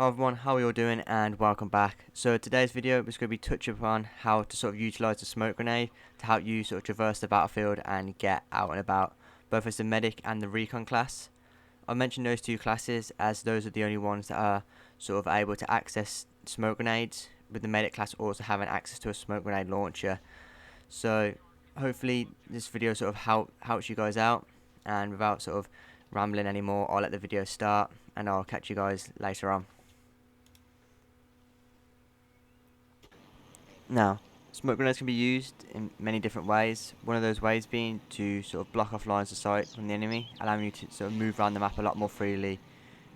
Hi everyone, how are you all doing and welcome back. So today's video is going to be touching upon how to sort of utilise the smoke grenade to help you sort of traverse the battlefield and get out and about, both as the medic and the recon class. I mentioned those two classes as those are the only ones that are sort of able to access smoke grenades, with the medic class also having access to a smoke grenade launcher. So hopefully this video sort of helps you guys out, and without sort of rambling anymore, I'll let the video start and I'll catch you guys later on. Now, smoke grenades can be used in many different ways. One of those ways being to sort of block off lines of sight from the enemy, allowing you to sort of move around the map a lot more freely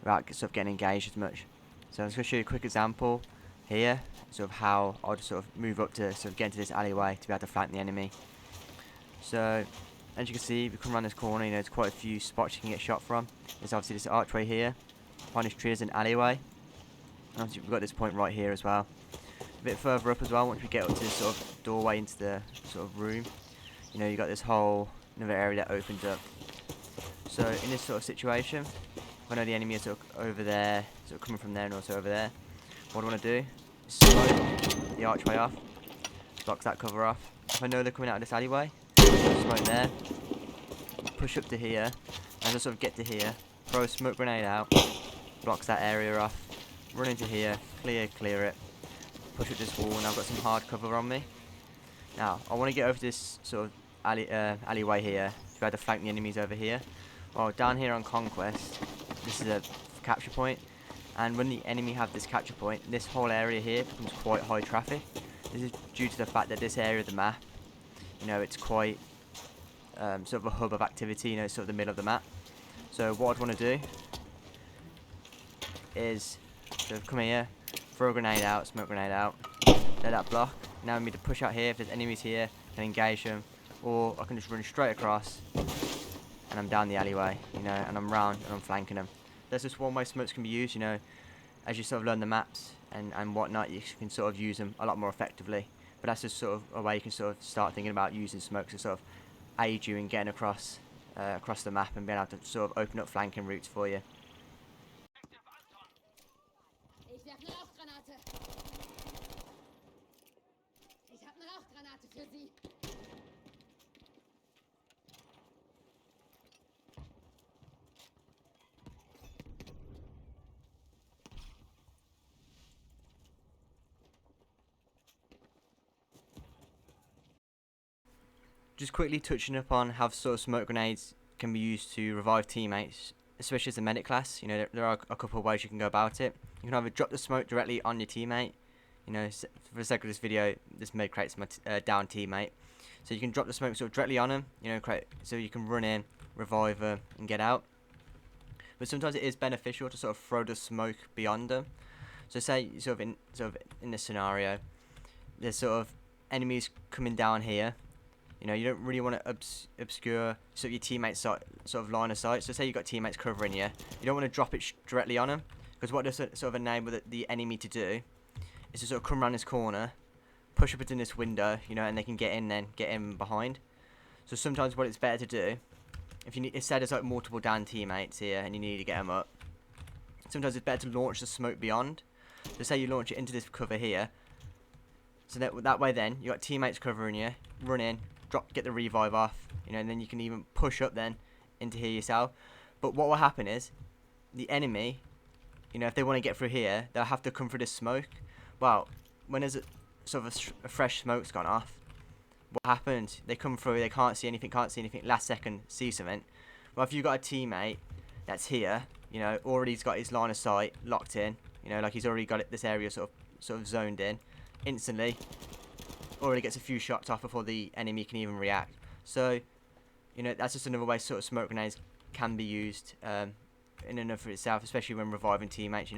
without sort of getting engaged as much. So I'm just going to show you a quick example here, sort of how I'll just sort of move up to sort of get into this alleyway to be able to flank the enemy. So, as you can see, if you come around this corner, there's quite a few spots you can get shot from. There's obviously this archway here. Behind this tree is an alleyway. And obviously we've got this point right here as well. A bit further up as well, once we get up to this sort of doorway into the sort of room, you got this whole another area that opens up. So in this sort of situation, if I know the enemy is sort of over there, sort of coming from there and also over there, what I want to do is smoke the archway off, blocks that cover off. If I know they're coming out of this alleyway, smoke there, push up to here, as I sort of get to here, throw a smoke grenade out, blocks that area off, run into here, clear it, push up this wall, and I've got some hard cover on me. Now, I want to get over this sort of alleyway here to be able to flank the enemies over here. Well, down here on Conquest, this is a capture point, and when the enemy have this capture point, this whole area here becomes quite high traffic. This is due to the fact that this area of the map, it's quite sort of a hub of activity, it's sort of the middle of the map. So what I'd want to do is sort of come here, throw a grenade out, smoke grenade out, let that block. Now I need to push out here. If there's enemies here, I can engage them, or I can just run straight across and I'm down the alleyway, and I'm round and I'm flanking them. That's just one way smokes can be used, as you sort of learn the maps and whatnot, you can sort of use them a lot more effectively. But that's just sort of a way you can sort of start thinking about using smokes to sort of aid you in getting across the map and being able to sort of open up flanking routes for you. Ich werfe eine Rauchgranate. Ich habe eine Rauchgranate für Sie. Just quickly touching upon how sort of smoke grenades can be used to revive teammates, especially as a medic class. There are a couple of ways you can go about it. You can either drop the smoke directly on your teammate. For the sake of this video, this med creates my down teammate. So you can drop the smoke sort of directly on him, so you can run in, revive him, and get out. But sometimes it is beneficial to sort of throw the smoke beyond them. So say sort of in this scenario, there's sort of enemies coming down here. You don't really want to obscure sort of your teammates' sort of line of sight. So say you've got teammates covering you, you don't want to drop it directly on them, because what does sort of enable the enemy to do is to sort of come around this corner, push up into this window, and they can get in behind. So sometimes what it's better to do, if you need, instead there's like multiple down teammates here and you need to get them up, sometimes it's better to launch the smoke beyond. So say you launch it into this cover here, so that way then you got teammates covering you, run in, get the revive off, and then you can even push up then into here yourself. But what will happen is the enemy, if they want to get through here, they'll have to come through this smoke. Well, when there's sort of a fresh smoke's gone off, what happens? They come through, they can't see anything, last second see something. Well, if you've got a teammate that's here, already's got his line of sight locked in, like he's already got this area sort of zoned in, instantly already gets a few shots off before the enemy can even react. So, that's just another way sort of smoke grenades can be used in and of itself, especially when reviving teammates.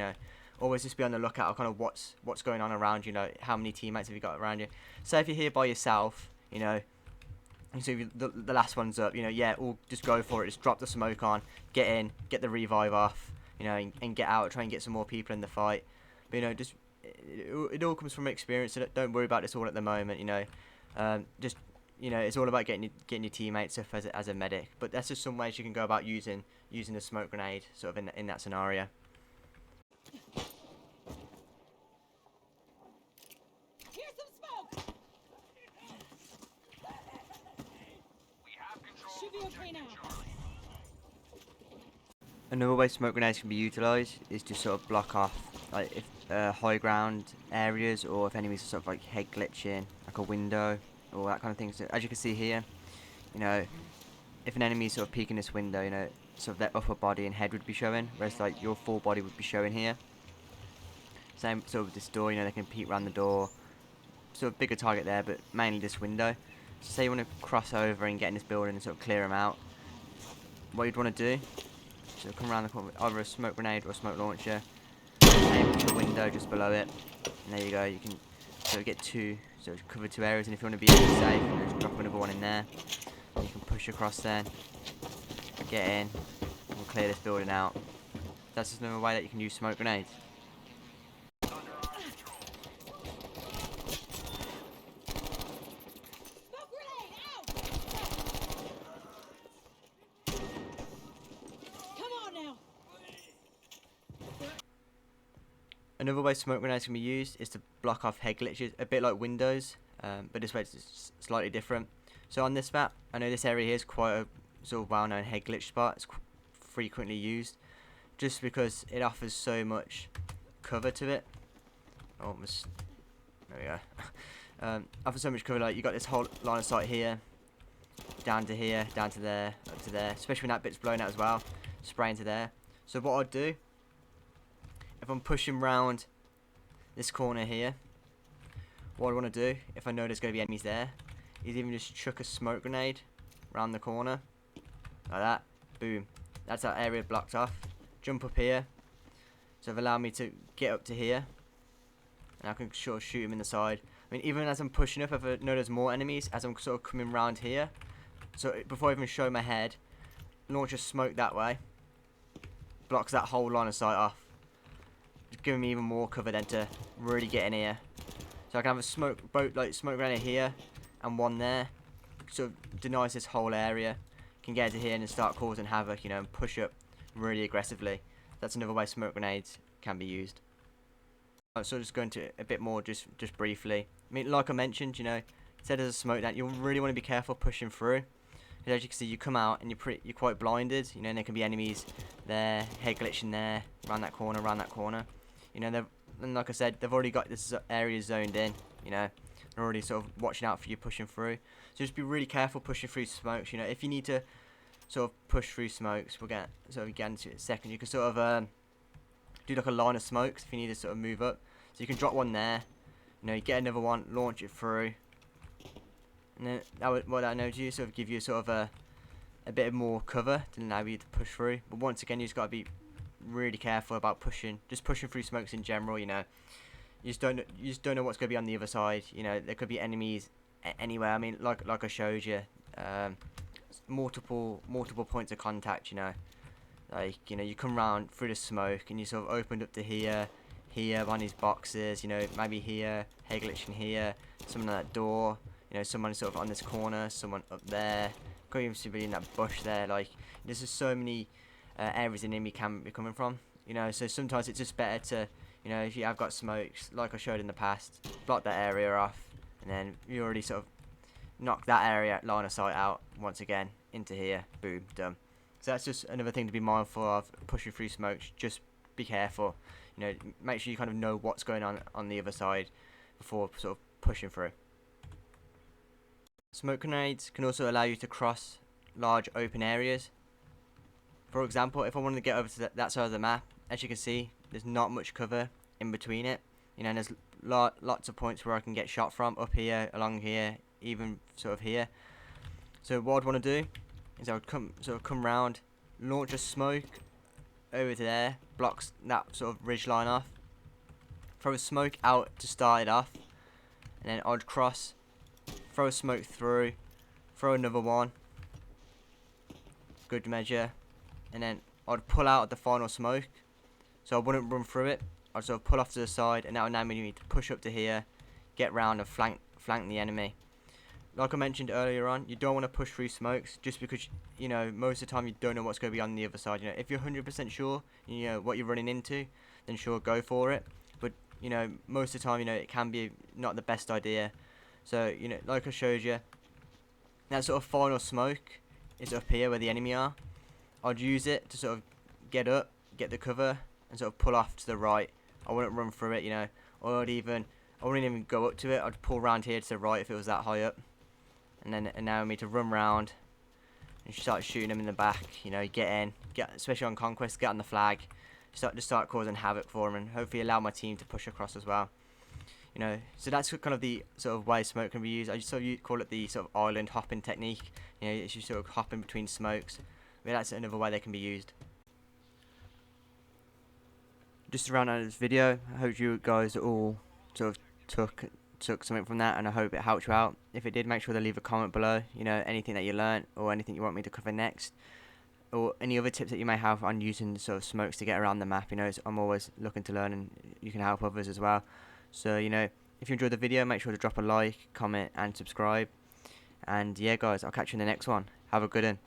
Always just be on the lookout of kind of what's going on around you. How many teammates have you got around you? Say if you're here by yourself, so if the last one's up, all just go for it. Just drop the smoke on, get in, get the revive off, and get out. Try and get some more people in the fight. But just it all comes from experience, so don't worry about this all at the moment. It's all about getting your teammates up as a medic. But that's just some ways you can go about using the smoke grenade sort of in that scenario. Another way smoke grenades can be utilised is to sort of block off like if high ground areas, or if enemies are sort of like head glitching, like a window or that kind of thing. So as you can see here, you know, if an enemy is sort of peeking this window, you know, sort of their upper body and head would be showing, whereas like your full body would be showing here. Same sort of with this door, you know, they can peek around the door. Sort of bigger target there, but mainly this window. So say you want to cross over and get in this building and sort of clear them out. What you'd want to do, so come around the corner with either a smoke grenade or a smoke launcher, aim at the window just below it, and there you go. You can sort of get cover two areas, and if you want to be safe, you know, just drop another one in there. And you can push across then, get in, and clear this building out. That's just another way that you can use smoke grenades. Smoke grenade! Out! Come on now! Another way smoke grenades can be used is to block off head glitches, a bit like Windows, but this way it's slightly different. So on this map, I know this area here is quite a sort of well-known head glitch spot. It's frequently used, just because it offers so much cover to it. Almost, there we go. Offers so much cover, like you got this whole line of sight here, down to here, down to there, up to there. Especially when that bit's blown out as well, spray into there. So what I'd do, if I'm pushing round this corner here, what I want to do, if I know there's going to be enemies there, is even just chuck a smoke grenade round the corner, like that, boom. That's that area blocked off. Jump up here, so it'll allow me to get up to here, and I can sort of shoot him in the side. I mean, even as I'm pushing up, if I know there's more enemies, as I'm sort of coming round here, so before I even show my head, launch a smoke that way, blocks that whole line of sight off, giving me even more cover then to really get in here. So I can have a smoke grenade here and one there, sort of denies this whole area. Can get into here and start causing havoc, you know, and push up really aggressively. That's another way smoke grenades can be used. So just going to a bit more, just briefly. I mean, like I mentioned, you know, instead of a smoke that you really want to be careful pushing through. Because as you can see, you come out and you're quite blinded. You know, and there can be enemies there, head glitching there, around that corner. You know, and like I said, they've already got this area zoned in. You know, they're already sort of watching out for you pushing through. So just be really careful pushing through smokes. You know, if you need to sort of push through smokes, we'll get into it in a second. You can sort of do like a line of smokes if you need to sort of move up. So you can drop one there. You know, you get another one, launch it through, and then what that knows you sort of give you sort of a bit more cover to allow you to push through. But once again, you just got to be really careful about pushing through smokes in general. You know, you just don't know what's going to be on the other side. You know, there could be enemies anywhere. I mean, like I showed you, multiple points of contact. You know, like, you know, you come round through the smoke and you sort of opened up to here behind these boxes. You know, maybe here, head glitching here, someone on that door. You know, someone sort of on this corner, someone up there. Could even be in that bush there. Like, there's just so many areas an enemy can be coming from. You know, so sometimes it's just better to, you know, if you have got smokes, like I showed in the past, block that area off, and then you already sort of knock that area line of sight out once again into here. Boom, done. So that's just another thing to be mindful of pushing through smokes. Just be careful. You know, make sure you kind of know what's going on the other side before sort of pushing through. Smoke grenades can also allow you to cross large open areas. For example, if I wanted to get over to that side of the map, as you can see, there's not much cover in between it. You know, and there's lots of points where I can get shot from, up here, along here, even sort of here. So what I'd want to do is I would come round, launch a smoke over to there, blocks that sort of ridge line off, throw a smoke out to start it off, and then I'd cross, throw a smoke through, throw another one, good measure, and then I'd pull out at the final smoke, so I wouldn't run through it. I'd sort of pull off to the side, and that would now mean me to push up to here, get round and flank the enemy. Like I mentioned earlier on, you don't want to push through smokes, just because, you know, most of the time you don't know what's going to be on the other side. You know, if you're 100% sure, you know what you're running into, then sure, go for it. But, you know, most of the time, you know, it can be not the best idea. So, you know, like I showed you, that sort of final smoke is up here where the enemy are. I'd use it to sort of get up, get the cover, and sort of pull off to the right. I wouldn't run through it, you know, or I wouldn't even go up to it. I'd pull round here to the right if it was that high up, and then allow me to run round and start shooting them in the back. You know, especially on conquest, get on the flag, start causing havoc for them, and hopefully allow my team to push across as well. You know, so that's kind of the sort of way smoke can be used. I just sort of call it the sort of island hopping technique. You know, it's just sort of hopping between smokes. I mean, that's another way they can be used. Just to round out this video, I hope you guys all sort of took something from that, and I hope it helped you out. If it did, make sure to leave a comment below, you know, anything that you learned or anything you want me to cover next, or any other tips that you may have on using sort of smokes to get around the map. You know, I'm always looking to learn, and you can help others as well. So, you know, if you enjoyed the video, make sure to drop a like, comment and subscribe. And yeah guys, I'll catch you in the next one. Have a good one.